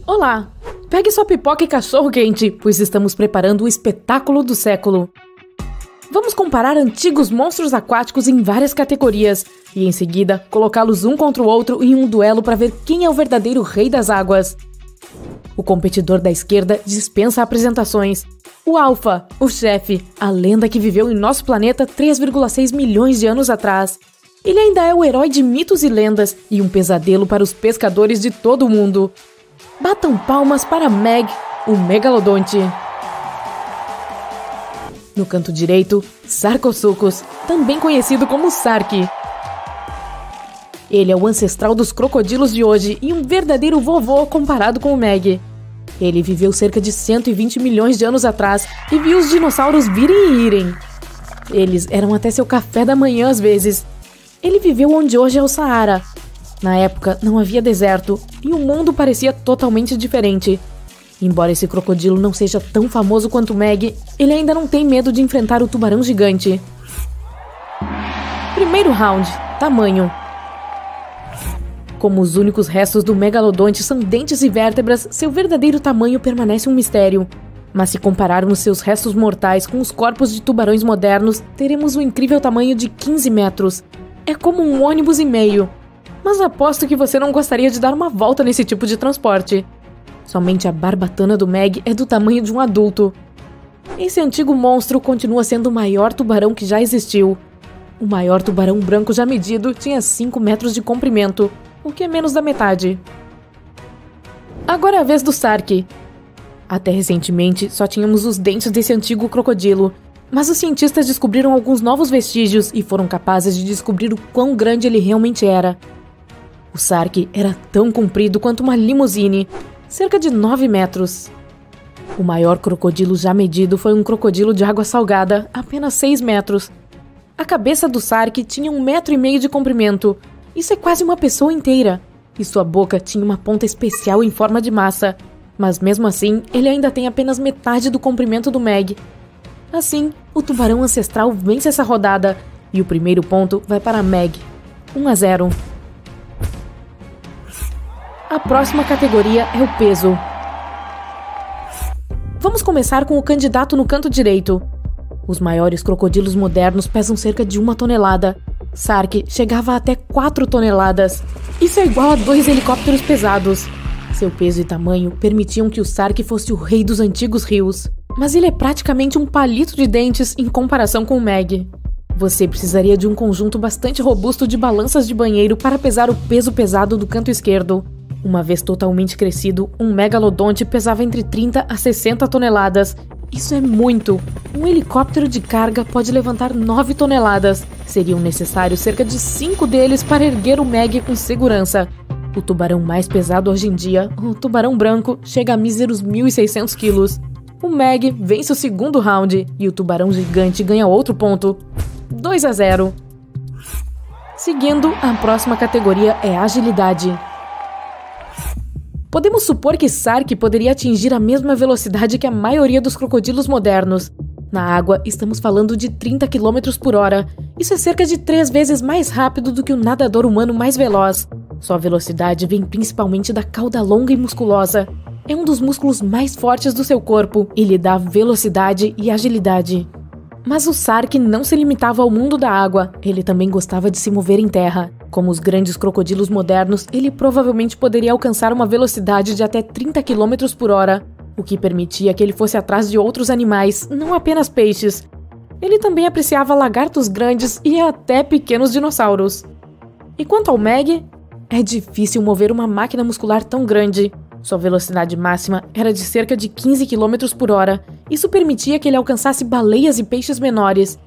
Olá! Pegue sua pipoca e cachorro-quente, pois estamos preparando o espetáculo do século. Vamos comparar antigos monstros aquáticos em várias categorias e, em seguida, colocá-los um contra o outro em um duelo para ver quem é o verdadeiro rei das águas. O competidor da esquerda dispensa apresentações. O Alpha, o chefe, a lenda que viveu em nosso planeta 3,6 milhões de anos atrás. Ele ainda é o herói de mitos e lendas e um pesadelo para os pescadores de todo o mundo. Batam palmas para Meg, o megalodonte. No canto direito, Sarcosuchus, também conhecido como Sark. Ele é o ancestral dos crocodilos de hoje e um verdadeiro vovô comparado com o Meg. Ele viveu cerca de 120 milhões de anos atrás e viu os dinossauros virem e irem. Eles eram até seu café da manhã às vezes. Ele viveu onde hoje é o Saara. Na época, não havia deserto e o mundo parecia totalmente diferente. Embora esse crocodilo não seja tão famoso quanto o Meg, ele ainda não tem medo de enfrentar o tubarão gigante. Primeiro round, tamanho. Como os únicos restos do megalodonte são dentes e vértebras, seu verdadeiro tamanho permanece um mistério. Mas se compararmos seus restos mortais com os corpos de tubarões modernos, teremos um incrível tamanho de 15 metros. É como um ônibus e meio. Mas aposto que você não gostaria de dar uma volta nesse tipo de transporte. Somente a barbatana do Meg é do tamanho de um adulto. Esse antigo monstro continua sendo o maior tubarão que já existiu. O maior tubarão branco já medido tinha 5 metros de comprimento, o que é menos da metade. Agora é a vez do Sark. Até recentemente, só tínhamos os dentes desse antigo crocodilo, mas os cientistas descobriram alguns novos vestígios e foram capazes de descobrir o quão grande ele realmente era. O Sark era tão comprido quanto uma limusine, cerca de 9 metros. O maior crocodilo já medido foi um crocodilo de água salgada, apenas 6 metros. A cabeça do Sark tinha 1,5 metros de comprimento. Isso é quase uma pessoa inteira. E sua boca tinha uma ponta especial em forma de massa. Mas mesmo assim, ele ainda tem apenas metade do comprimento do Meg. Assim, o tubarão ancestral vence essa rodada. E o primeiro ponto vai para Meg. 1-0. A próxima categoria é o peso. Vamos começar com o candidato no canto direito. Os maiores crocodilos modernos pesam cerca de 1 tonelada. Sark chegava até 4 toneladas. Isso é igual a 2 helicópteros pesados. Seu peso e tamanho permitiam que o Sark fosse o rei dos antigos rios. Mas ele é praticamente um palito de dentes em comparação com o Meg. Você precisaria de um conjunto bastante robusto de balanças de banheiro para pesar o peso pesado do canto esquerdo. Uma vez totalmente crescido, um megalodonte pesava entre 30 a 60 toneladas. Isso é muito! Um helicóptero de carga pode levantar 9 toneladas. Seriam necessários cerca de 5 deles para erguer o Meg com segurança. O tubarão mais pesado hoje em dia, o tubarão branco, chega a míseros 1.600 quilos. O Meg vence o segundo round e o tubarão gigante ganha outro ponto. 2-0. Seguindo, a próxima categoria é agilidade. Podemos supor que Sark poderia atingir a mesma velocidade que a maioria dos crocodilos modernos. Na água, estamos falando de 30 km por hora. Isso é cerca de 3 vezes mais rápido do que o nadador humano mais veloz. Sua velocidade vem principalmente da cauda longa e musculosa. É um dos músculos mais fortes do seu corpo e lhe dá velocidade e agilidade. Mas o Sark não se limitava ao mundo da água, ele também gostava de se mover em terra. Como os grandes crocodilos modernos, ele provavelmente poderia alcançar uma velocidade de até 30 km por hora, o que permitia que ele fosse atrás de outros animais, não apenas peixes. Ele também apreciava lagartos grandes e até pequenos dinossauros. E quanto ao Meg, é difícil mover uma máquina muscular tão grande. Sua velocidade máxima era de cerca de 15 km por hora. Isso permitia que ele alcançasse baleias e peixes menores.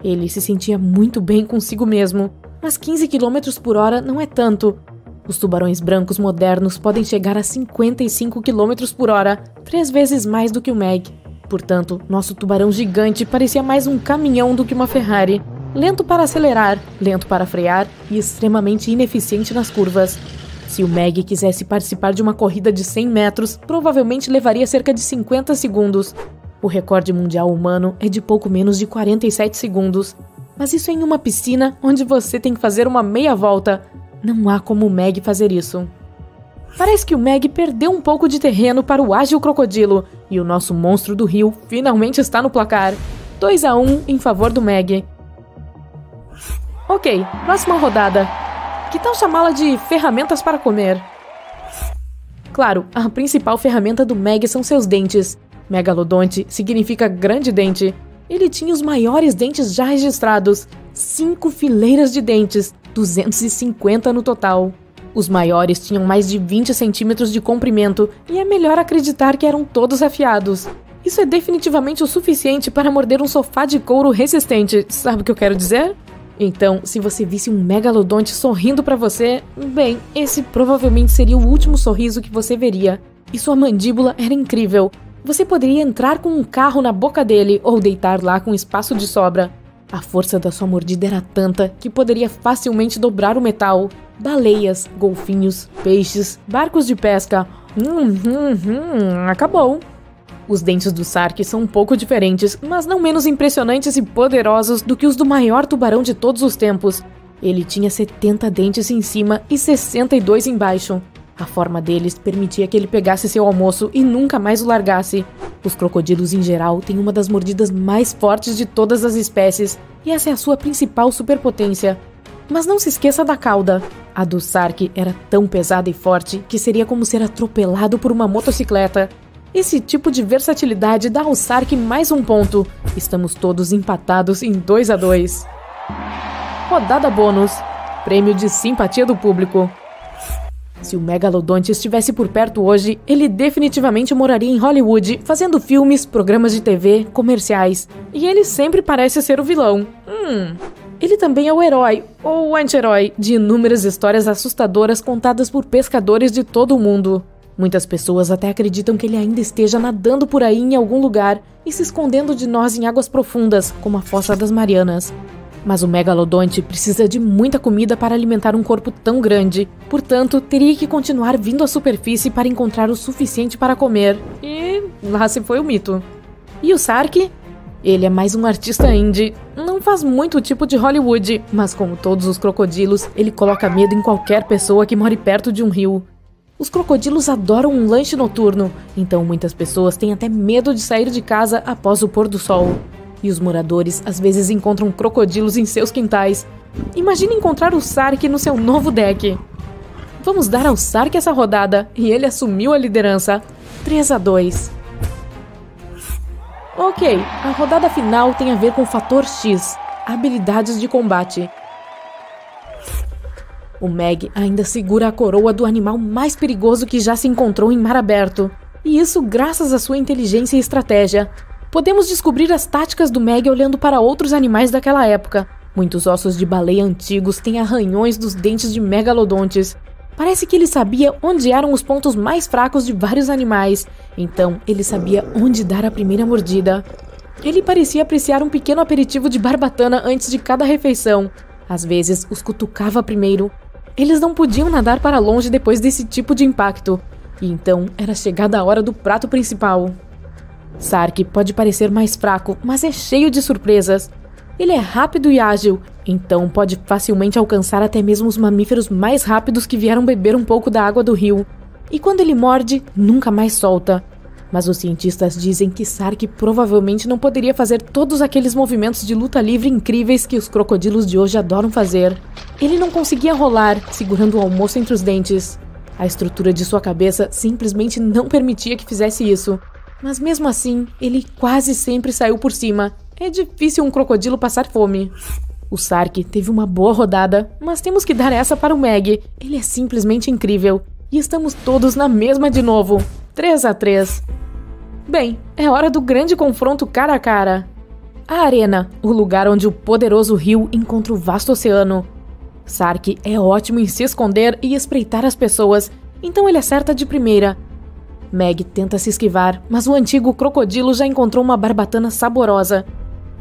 Ele se sentia muito bem consigo mesmo. Mas 15 km por hora não é tanto. Os tubarões brancos modernos podem chegar a 55 km por hora, 3 vezes mais do que o Meg. Portanto, nosso tubarão gigante parecia mais um caminhão do que uma Ferrari. Lento para acelerar, lento para frear e extremamente ineficiente nas curvas. Se o Meg quisesse participar de uma corrida de 100 metros, provavelmente levaria cerca de 50 segundos. O recorde mundial humano é de pouco menos de 47 segundos. Mas isso é em uma piscina onde você tem que fazer uma meia volta. Não há como o Meg fazer isso. Parece que o Meg perdeu um pouco de terreno para o ágil crocodilo, e o nosso monstro do rio finalmente está no placar. 2-1 em favor do Meg. Ok, próxima rodada. Que tal chamá-la de ferramentas para comer? Claro, a principal ferramenta do Meg são seus dentes. Megalodonte significa grande dente. Ele tinha os maiores dentes já registrados. 5 fileiras de dentes, 250 no total. Os maiores tinham mais de 20 centímetros de comprimento e é melhor acreditar que eram todos afiados. Isso é definitivamente o suficiente para morder um sofá de couro resistente, sabe o que eu quero dizer? Então, se você visse um megalodonte sorrindo pra você, bem, esse provavelmente seria o último sorriso que você veria. E sua mandíbula era incrível. Você poderia entrar com um carro na boca dele ou deitar lá com espaço de sobra. A força da sua mordida era tanta que poderia facilmente dobrar o metal. Baleias, golfinhos, peixes, barcos de pesca. Acabou. Os dentes do Sark são um pouco diferentes, mas não menos impressionantes e poderosos do que os do maior tubarão de todos os tempos. Ele tinha 70 dentes em cima e 62 embaixo. A forma deles permitia que ele pegasse seu almoço e nunca mais o largasse. Os crocodilos em geral têm uma das mordidas mais fortes de todas as espécies, e essa é a sua principal superpotência. Mas não se esqueça da cauda. A do Sark era tão pesada e forte que seria como ser atropelado por uma motocicleta. Esse tipo de versatilidade dá ao Sark mais um ponto. Estamos todos empatados em 2-2. Rodada bônus. Prêmio de simpatia do público. Se o Megalodonte estivesse por perto hoje, ele definitivamente moraria em Hollywood, fazendo filmes, programas de TV, comerciais. E ele sempre parece ser o vilão. Ele também é o herói, ou o anti-herói, de inúmeras histórias assustadoras contadas por pescadores de todo o mundo. Muitas pessoas até acreditam que ele ainda esteja nadando por aí em algum lugar e se escondendo de nós em águas profundas, como a Fossa das Marianas. Mas o Megalodonte precisa de muita comida para alimentar um corpo tão grande, portanto, teria que continuar vindo à superfície para encontrar o suficiente para comer. E lá se foi o mito. E o Sark? Ele é mais um artista indie. Não faz muito o tipo de Hollywood, mas como todos os crocodilos, ele coloca medo em qualquer pessoa que more perto de um rio. Os crocodilos adoram um lanche noturno, então muitas pessoas têm até medo de sair de casa após o pôr do sol. E os moradores às vezes encontram crocodilos em seus quintais. Imagine encontrar o Sark no seu novo deck. Vamos dar ao Sark essa rodada, e ele assumiu a liderança. 3-2. Ok, a rodada final tem a ver com o fator X, habilidades de combate. O Meg ainda segura a coroa do animal mais perigoso que já se encontrou em mar aberto. E isso graças à sua inteligência e estratégia. Podemos descobrir as táticas do Meg olhando para outros animais daquela época. Muitos ossos de baleia antigos têm arranhões dos dentes de megalodontes. Parece que ele sabia onde eram os pontos mais fracos de vários animais, então ele sabia onde dar a primeira mordida. Ele parecia apreciar um pequeno aperitivo de barbatana antes de cada refeição. Às vezes, os cutucava primeiro. Eles não podiam nadar para longe depois desse tipo de impacto, e então era chegada a hora do prato principal. Sark pode parecer mais fraco, mas é cheio de surpresas. Ele é rápido e ágil, então pode facilmente alcançar até mesmo os mamíferos mais rápidos que vieram beber um pouco da água do rio. E quando ele morde, nunca mais solta. Mas os cientistas dizem que Sark provavelmente não poderia fazer todos aqueles movimentos de luta livre incríveis que os crocodilos de hoje adoram fazer. Ele não conseguia rolar, segurando o almoço entre os dentes. A estrutura de sua cabeça simplesmente não permitia que fizesse isso. Mas mesmo assim, ele quase sempre saiu por cima. É difícil um crocodilo passar fome. O Sark teve uma boa rodada, mas temos que dar essa para o Meg. Ele é simplesmente incrível. E estamos todos na mesma de novo. 3-3. Bem, é hora do grande confronto cara a cara. A arena, o lugar onde o poderoso rio encontra o vasto oceano. Sark é ótimo em se esconder e espreitar as pessoas, então ele acerta de primeira. Meg tenta se esquivar, mas o antigo crocodilo já encontrou uma barbatana saborosa.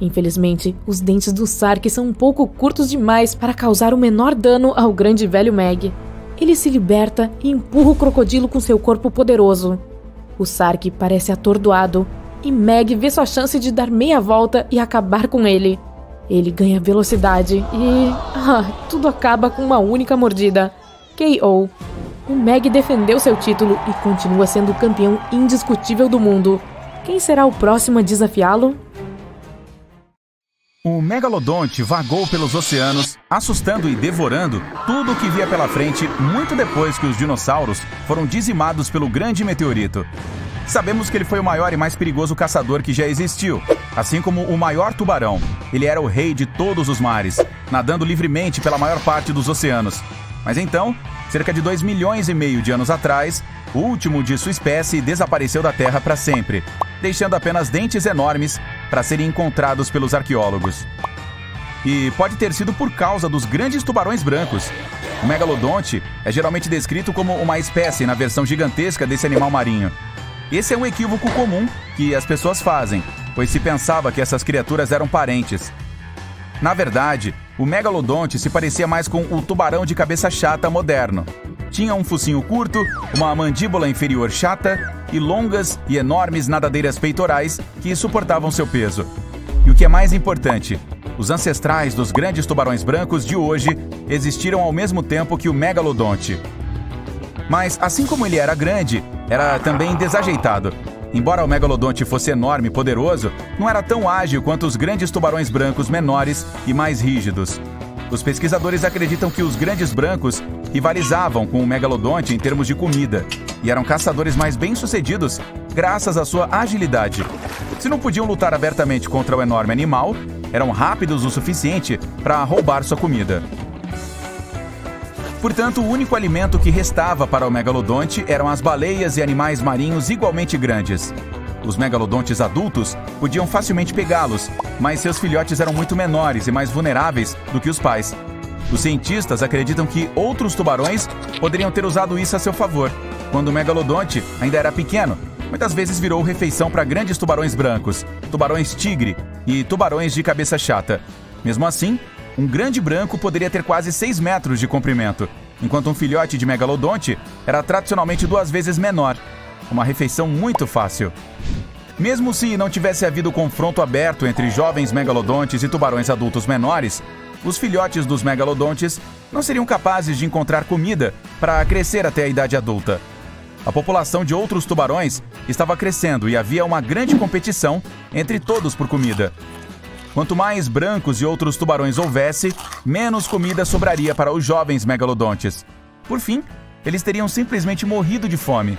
Infelizmente, os dentes do Sark são um pouco curtos demais para causar o menor dano ao grande velho Meg. Ele se liberta e empurra o crocodilo com seu corpo poderoso. O Sark parece atordoado, e Meg vê sua chance de dar meia volta e acabar com ele. Ele ganha velocidade e... tudo acaba com uma única mordida. KO. o Meg defendeu seu título e continua sendo o campeão indiscutível do mundo. Quem será o próximo a desafiá-lo? O megalodonte vagou pelos oceanos, assustando e devorando tudo o que via pela frente muito depois que os dinossauros foram dizimados pelo grande meteorito. Sabemos que ele foi o maior e mais perigoso caçador que já existiu, assim como o maior tubarão. Ele era o rei de todos os mares, nadando livremente pela maior parte dos oceanos. Mas então, cerca de 2,5 milhões de anos atrás, o último de sua espécie desapareceu da Terra para sempre, deixando apenas dentes enormes para serem encontrados pelos arqueólogos. E pode ter sido por causa dos grandes tubarões brancos. O megalodonte é geralmente descrito como uma espécie na versão gigantesca desse animal marinho. Esse é um equívoco comum que as pessoas fazem, pois se pensava que essas criaturas eram parentes. Na verdade, o megalodonte se parecia mais com o tubarão de cabeça chata moderno. Tinha um focinho curto, uma mandíbula inferior chata e longas e enormes nadadeiras peitorais que suportavam seu peso. E o que é mais importante, os ancestrais dos grandes tubarões brancos de hoje existiram ao mesmo tempo que o megalodonte. Mas, assim como ele era grande, era também desajeitado. Embora o megalodonte fosse enorme e poderoso, não era tão ágil quanto os grandes tubarões brancos menores e mais rígidos. Os pesquisadores acreditam que os grandes brancos rivalizavam com o megalodonte em termos de comida e eram caçadores mais bem-sucedidos graças à sua agilidade. Se não podiam lutar abertamente contra o enorme animal, eram rápidos o suficiente para roubar sua comida. Portanto, o único alimento que restava para o megalodonte eram as baleias e animais marinhos igualmente grandes. Os megalodontes adultos podiam facilmente pegá-los, mas seus filhotes eram muito menores e mais vulneráveis do que os pais. Os cientistas acreditam que outros tubarões poderiam ter usado isso a seu favor. Quando o megalodonte ainda era pequeno, muitas vezes virou refeição para grandes tubarões brancos, tubarões tigre e tubarões de cabeça chata. Mesmo assim, um grande branco poderia ter quase 6 metros de comprimento, enquanto um filhote de megalodonte era tradicionalmente 2 vezes menor. Uma refeição muito fácil. Mesmo se não tivesse havido confronto aberto entre jovens megalodontes e tubarões adultos menores, os filhotes dos megalodontes não seriam capazes de encontrar comida para crescer até a idade adulta. A população de outros tubarões estava crescendo e havia uma grande competição entre todos por comida. Quanto mais brancos e outros tubarões houvesse, menos comida sobraria para os jovens megalodontes. Por fim, eles teriam simplesmente morrido de fome.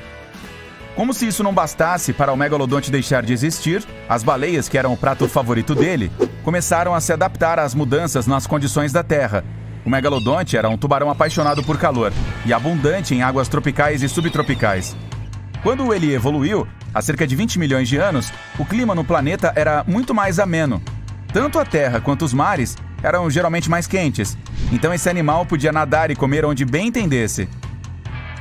Como se isso não bastasse para o megalodonte deixar de existir, as baleias, que eram o prato favorito dele, começaram a se adaptar às mudanças nas condições da Terra. O megalodonte era um tubarão apaixonado por calor e abundante em águas tropicais e subtropicais. Quando ele evoluiu, há cerca de 20 milhões de anos, o clima no planeta era muito mais ameno. Tanto a terra quanto os mares eram geralmente mais quentes, então esse animal podia nadar e comer onde bem entendesse.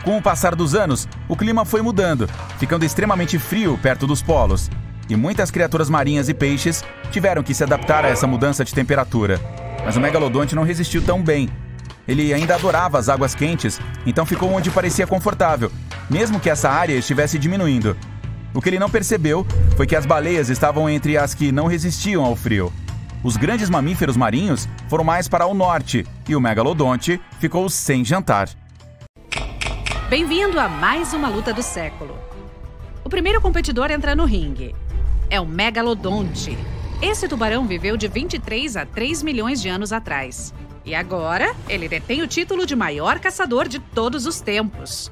Com o passar dos anos, o clima foi mudando, ficando extremamente frio perto dos polos, e muitas criaturas marinhas e peixes tiveram que se adaptar a essa mudança de temperatura. Mas o megalodonte não resistiu tão bem. Ele ainda adorava as águas quentes, então ficou onde parecia confortável, mesmo que essa área estivesse diminuindo. O que ele não percebeu foi que as baleias estavam entre as que não resistiam ao frio. Os grandes mamíferos marinhos foram mais para o norte e o megalodonte ficou sem jantar. Bem-vindo a mais uma luta do século. O primeiro competidor entra no ringue. É o megalodonte. Esse tubarão viveu de 23 a 3 milhões de anos atrás. E agora, ele detém o título de maior caçador de todos os tempos.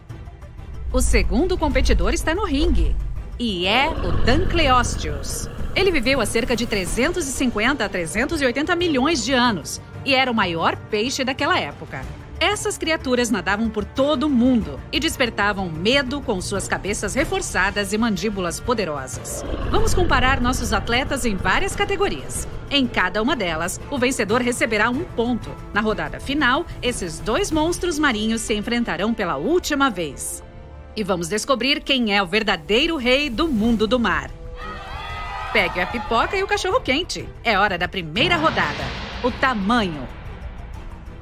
O segundo competidor está no ringue. E é o Dunkleosteus. Ele viveu há cerca de 350 a 380 milhões de anos e era o maior peixe daquela época. Essas criaturas nadavam por todo o mundo e despertavam medo com suas cabeças reforçadas e mandíbulas poderosas. Vamos comparar nossos atletas em várias categorias. Em cada uma delas, o vencedor receberá 1 ponto. Na rodada final, esses 2 monstros marinhos se enfrentarão pela última vez. E vamos descobrir quem é o verdadeiro rei do mundo do mar. Pegue a pipoca e o cachorro-quente. É hora da primeira rodada. O tamanho.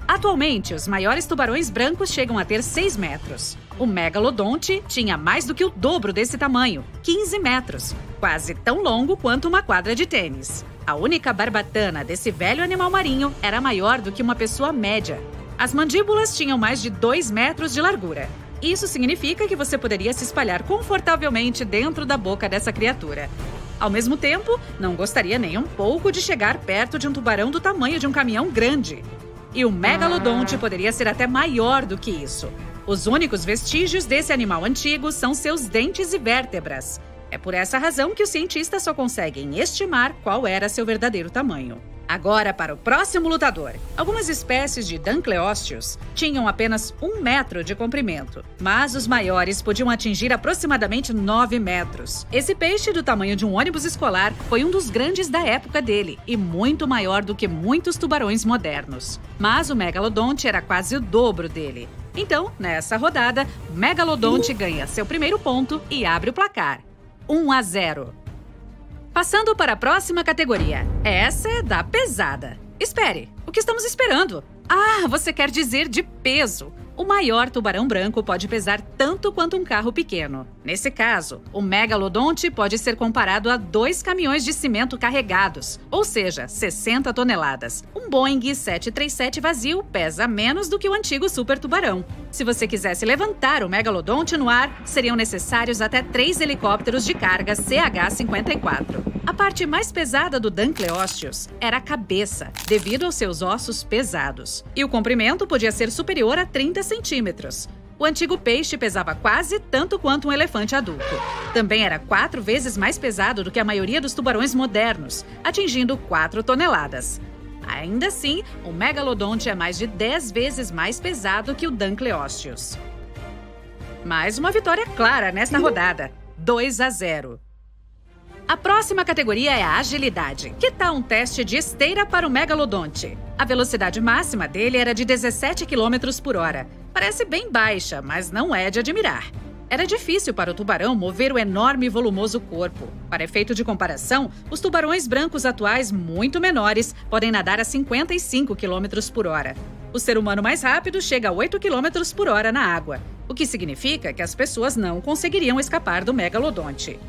Atualmente, os maiores tubarões brancos chegam a ter 6 metros. O megalodonte tinha mais do que o dobro desse tamanho, 15 metros. Quase tão longo quanto uma quadra de tênis. A única barbatana desse velho animal marinho era maior do que uma pessoa média. As mandíbulas tinham mais de 2 metros de largura. Isso significa que você poderia se espalhar confortavelmente dentro da boca dessa criatura. Ao mesmo tempo, não gostaria nem um pouco de chegar perto de um tubarão do tamanho de um caminhão grande. E o megalodonte poderia ser até maior do que isso. Os únicos vestígios desse animal antigo são seus dentes e vértebras. É por essa razão que os cientistas só conseguem estimar qual era seu verdadeiro tamanho. Agora para o próximo lutador. Algumas espécies de Dunkleosteus tinham apenas 1 metro de comprimento, mas os maiores podiam atingir aproximadamente 9 metros. Esse peixe do tamanho de um ônibus escolar foi um dos grandes da época dele e muito maior do que muitos tubarões modernos. Mas o megalodonte era quase o dobro dele. Então, nessa rodada, o megalodonte ganha seu primeiro ponto e abre o placar. 1-0. Passando para a próxima categoria. Essa é da pesada. Espere, o que estamos esperando? Ah, você quer dizer de peso. O maior tubarão branco pode pesar tanto quanto um carro pequeno. Nesse caso, o megalodonte pode ser comparado a 2 caminhões de cimento carregados, ou seja, 60 toneladas. Um Boeing 737 vazio pesa menos do que o antigo super tubarão. Se você quisesse levantar o megalodonte no ar, seriam necessários até 3 helicópteros de carga CH-54. A parte mais pesada do Dunkleosteus era a cabeça, devido aos seus ossos pesados. E o comprimento podia ser superior a 30 centímetros. O antigo peixe pesava quase tanto quanto um elefante adulto. Também era 4 vezes mais pesado do que a maioria dos tubarões modernos, atingindo 4 toneladas. Ainda assim, o megalodonte é mais de 10 vezes mais pesado que o Dunkleosteus. Mais uma vitória clara nesta rodada, 2-0. A próxima categoria é a agilidade. Que tal um teste de esteira para o megalodonte? A velocidade máxima dele era de 17 km por hora. Parece bem baixa, mas não é de admirar. Era difícil para o tubarão mover o enorme e volumoso corpo. Para efeito de comparação, os tubarões brancos atuais, muito menores, podem nadar a 55 km por hora. O ser humano mais rápido chega a 8 km por hora na água, o que significa que as pessoas não conseguiriam escapar do megalodonte.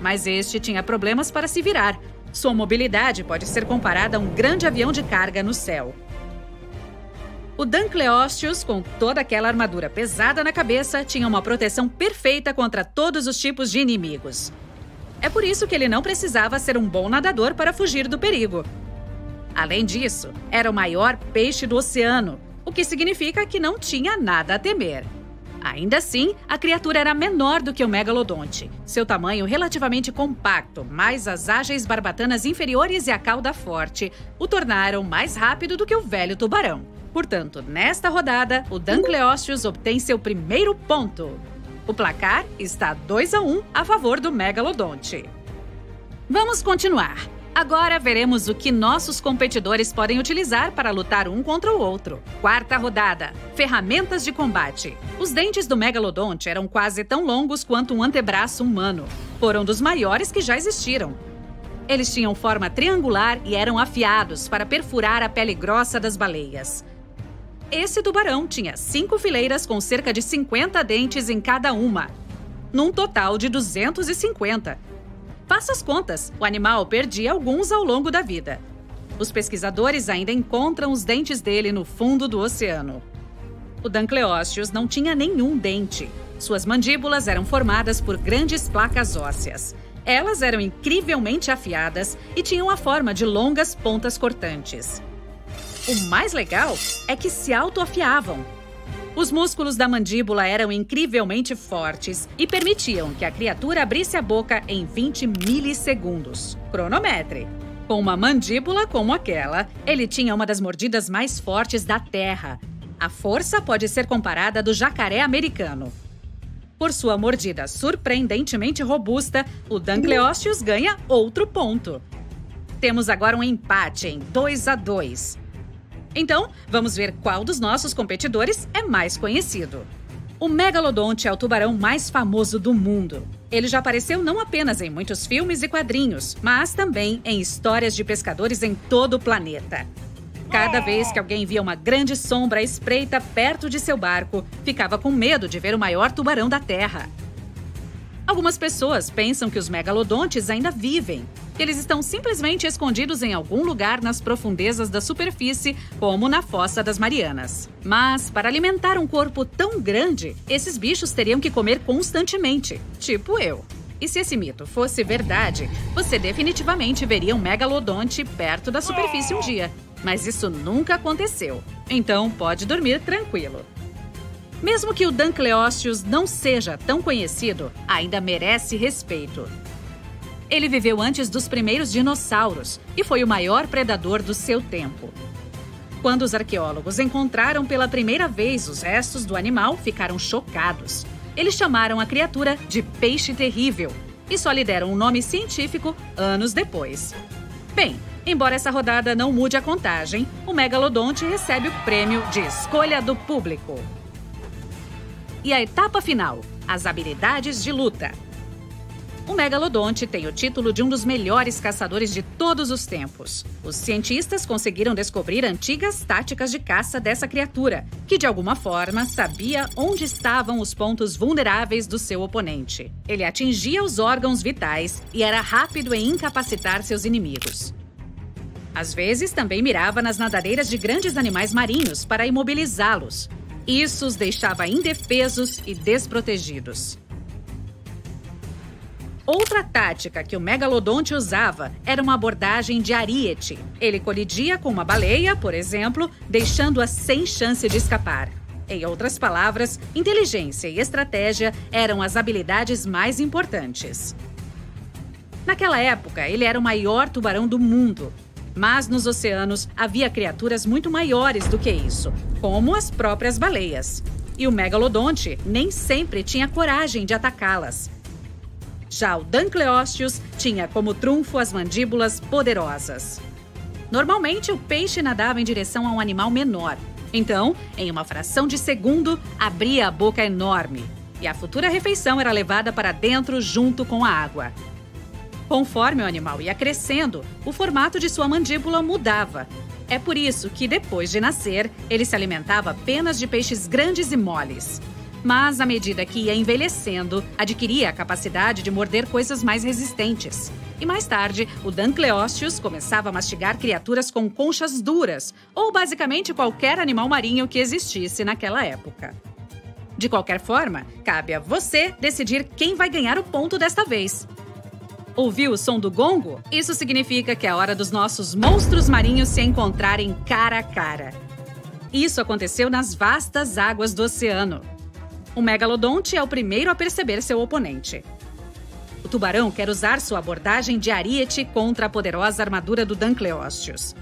Mas este tinha problemas para se virar. Sua mobilidade pode ser comparada a um grande avião de carga no céu. O Dunkleosteus, com toda aquela armadura pesada na cabeça, tinha uma proteção perfeita contra todos os tipos de inimigos. É por isso que ele não precisava ser um bom nadador para fugir do perigo. Além disso, era o maior peixe do oceano, o que significa que não tinha nada a temer. Ainda assim, a criatura era menor do que o megalodonte. Seu tamanho relativamente compacto, mais as ágeis barbatanas inferiores e a cauda forte, o tornaram mais rápido do que o velho tubarão. Portanto, nesta rodada, o Dunkleosteus obtém seu primeiro ponto. O placar está 2-1 a favor do megalodonte. Vamos continuar. Agora veremos o que nossos competidores podem utilizar para lutar um contra o outro. Quarta rodada. Ferramentas de combate. Os dentes do megalodonte eram quase tão longos quanto um antebraço humano. Foram dos maiores que já existiram. Eles tinham forma triangular e eram afiados para perfurar a pele grossa das baleias. Esse tubarão tinha 5 fileiras com cerca de 50 dentes em cada uma, num total de 250. Faça as contas, o animal perdia alguns ao longo da vida. Os pesquisadores ainda encontram os dentes dele no fundo do oceano. O Dunkleosteus não tinha nenhum dente. Suas mandíbulas eram formadas por grandes placas ósseas. Elas eram incrivelmente afiadas e tinham a forma de longas pontas cortantes. O mais legal é que se autoafiavam. Os músculos da mandíbula eram incrivelmente fortes e permitiam que a criatura abrisse a boca em 20 milissegundos. Cronometre. Com uma mandíbula como aquela, ele tinha uma das mordidas mais fortes da Terra. A força pode ser comparada à do jacaré americano. Por sua mordida surpreendentemente robusta, o Dunkleosteus ganha outro ponto. Temos agora um empate em 2-2. Então, vamos ver qual dos nossos competidores é mais conhecido. O megalodonte é o tubarão mais famoso do mundo. Ele já apareceu não apenas em muitos filmes e quadrinhos, mas também em histórias de pescadores em todo o planeta. Cada vez que alguém via uma grande sombra à espreita perto de seu barco, ficava com medo de ver o maior tubarão da Terra. Algumas pessoas pensam que os megalodontes ainda vivem. que eles estão simplesmente escondidos em algum lugar nas profundezas da superfície, como na Fossa das Marianas. Mas, para alimentar um corpo tão grande, esses bichos teriam que comer constantemente, tipo eu. E se esse mito fosse verdade, você definitivamente veria um megalodonte perto da superfície um dia. Mas isso nunca aconteceu, então pode dormir tranquilo. Mesmo que o Dunkleosteus não seja tão conhecido, ainda merece respeito. Ele viveu antes dos primeiros dinossauros e foi o maior predador do seu tempo. Quando os arqueólogos encontraram pela primeira vez os restos do animal, ficaram chocados. Eles chamaram a criatura de peixe terrível e só lhe deram um nome científico anos depois. Bem, embora essa rodada não mude a contagem, o megalodonte recebe o prêmio de escolha do público. E a etapa final, as habilidades de luta. O megalodonte tem o título de um dos melhores caçadores de todos os tempos. Os cientistas conseguiram descobrir antigas táticas de caça dessa criatura, que de alguma forma sabia onde estavam os pontos vulneráveis do seu oponente. Ele atingia os órgãos vitais e era rápido em incapacitar seus inimigos. Às vezes, também mirava nas nadadeiras de grandes animais marinhos para imobilizá-los. Isso os deixava indefesos e desprotegidos. Outra tática que o megalodonte usava era uma abordagem de ariete. Ele colidia com uma baleia, por exemplo, deixando-a sem chance de escapar. Em outras palavras, inteligência e estratégia eram as habilidades mais importantes. Naquela época, ele era o maior tubarão do mundo. Mas nos oceanos havia criaturas muito maiores do que isso, como as próprias baleias. E o megalodonte nem sempre tinha coragem de atacá-las. Já o Dunkleosteus tinha como trunfo as mandíbulas poderosas. Normalmente, o peixe nadava em direção a um animal menor. Então, em uma fração de segundo, abria a boca enorme. E a futura refeição era levada para dentro junto com a água. Conforme o animal ia crescendo, o formato de sua mandíbula mudava. É por isso que, depois de nascer, ele se alimentava apenas de peixes grandes e moles. Mas, à medida que ia envelhecendo, adquiria a capacidade de morder coisas mais resistentes. E mais tarde, o Dunkleosteus começava a mastigar criaturas com conchas duras, ou basicamente qualquer animal marinho que existisse naquela época. De qualquer forma, cabe a você decidir quem vai ganhar o ponto desta vez. Ouviu o som do gongo? Isso significa que é a hora dos nossos monstros marinhos se encontrarem cara a cara. Isso aconteceu nas vastas águas do oceano. O megalodonte é o primeiro a perceber seu oponente. O tubarão quer usar sua abordagem de ariete contra a poderosa armadura do Dunkleosteus.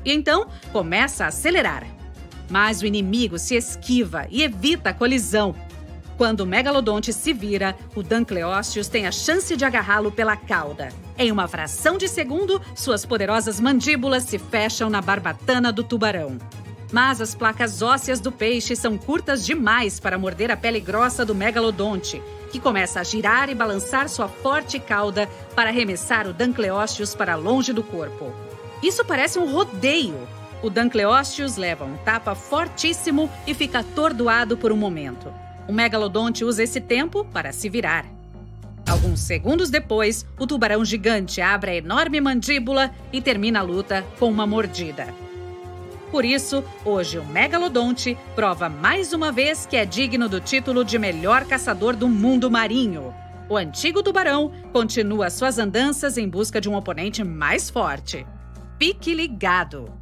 E então, começa a acelerar. Mas o inimigo se esquiva e evita a colisão. Quando o megalodonte se vira, o Dunkleosteus tem a chance de agarrá-lo pela cauda. Em uma fração de segundo, suas poderosas mandíbulas se fecham na barbatana do tubarão. Mas as placas ósseas do peixe são curtas demais para morder a pele grossa do megalodonte, que começa a girar e balançar sua forte cauda para arremessar o Dunkleosteus para longe do corpo. Isso parece um rodeio. O Dunkleosteus leva um tapa fortíssimo e fica atordoado por um momento. O megalodonte usa esse tempo para se virar. Alguns segundos depois, o tubarão gigante abre a enorme mandíbula e termina a luta com uma mordida. Por isso, hoje o megalodonte prova mais uma vez que é digno do título de melhor caçador do mundo marinho. O antigo tubarão continua suas andanças em busca de um oponente mais forte. Fique ligado!